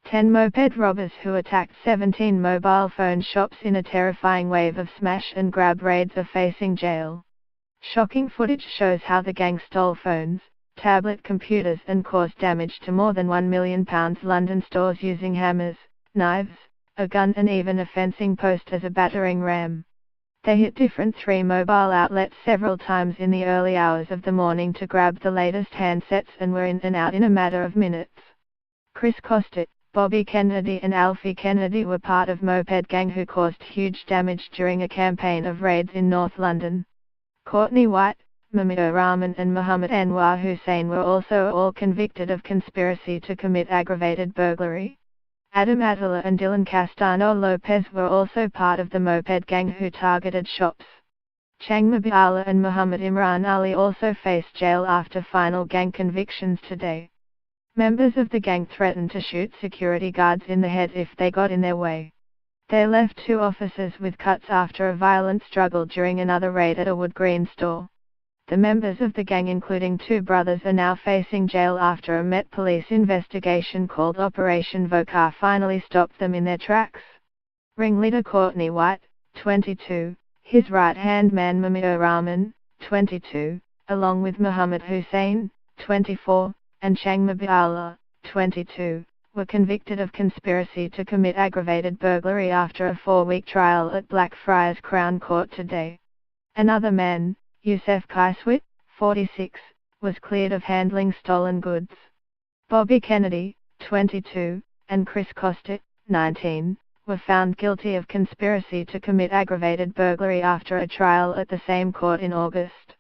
10 moped robbers who attacked 17 mobile phone shops in a terrifying wave of smash and grab raids are facing jail. Shocking footage shows how the gang stole phones, tablet computers and caused damage to more than £1 million London stores using hammers, knives, a gun and even a fencing post as a battering ram. They hit different 3 mobile outlets several times in the early hours of the morning to grab the latest handsets and were in and out in a matter of minutes. Chris Costet, Bobby Kennedy and Alfie Kennedy were part of moped gang who caused huge damage during a campaign of raids in North London. Courtney White, Mamir Rahman and Muhammad Anwar Hussain were also all convicted of conspiracy to commit aggravated burglary. Adam Atala and Dylan Castano Lopez were also part of the moped gang who targeted shops. Chang Mabiala and Muhammad Imran Ali also faced jail after final gang convictions today. Members of the gang threatened to shoot security guards in the head if they got in their way. They left 2 officers with cuts after a violent struggle during another raid at a Wood Green store. The members of the gang, including 2 brothers, are now facing jail after a Met Police investigation called Operation Vokar finally stopped them in their tracks. Ringleader Courtney White, 22, his right-hand man Mamir Rahman, 22, along with Muhammad Hussain, 24, and Chang Mabiala, 22, were convicted of conspiracy to commit aggravated burglary after a 4-week trial at Blackfriars Crown Court today. Another man, Youssef Kaiswit, 46, was cleared of handling stolen goods. Bobby Kennedy, 22, and Chris Costet, 19, were found guilty of conspiracy to commit aggravated burglary after a trial at the same court in August.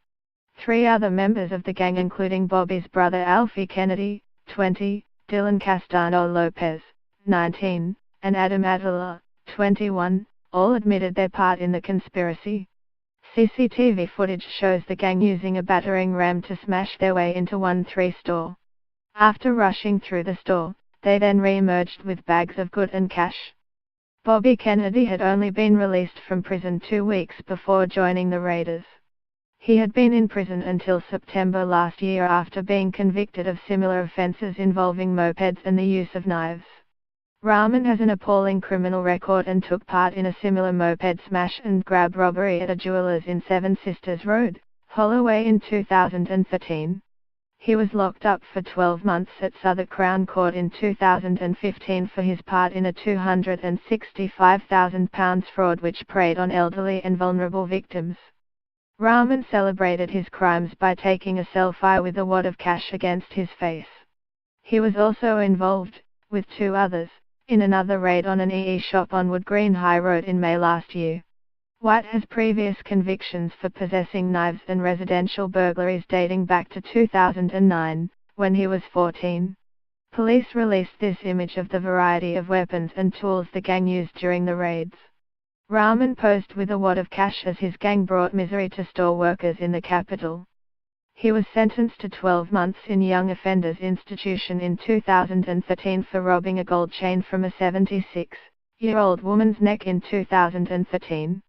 3 other members of the gang, including Bobby's brother Alfie Kennedy, 20, Dylan Castano Lopez, 19, and Adam Atala, 21, all admitted their part in the conspiracy. CCTV footage shows the gang using a battering ram to smash their way into 1-3 store. After rushing through the store, they then re-emerged with bags of goods and cash. Bobby Kennedy had only been released from prison 2 weeks before joining the raiders. He had been in prison until September last year after being convicted of similar offences involving mopeds and the use of knives. Rahman has an appalling criminal record and took part in a similar moped smash and grab robbery at a jeweller's in Seven Sisters Road, Holloway in 2013. He was locked up for 12 months at Southwark Crown Court in 2015 for his part in a £265,000 fraud which preyed on elderly and vulnerable victims. Rahman celebrated his crimes by taking a selfie with a wad of cash against his face. He was also involved, with 2 others, in another raid on an EE shop on Wood Green High Road in May last year. White has previous convictions for possessing knives and residential burglaries dating back to 2009, when he was 14. Police released this image of the variety of weapons and tools the gang used during the raids. Rahman posed with a wad of cash as his gang brought misery to store workers in the capital. He was sentenced to 12 months in Young Offenders Institution in 2013 for robbing a gold chain from a 76-year-old woman's neck in 2013.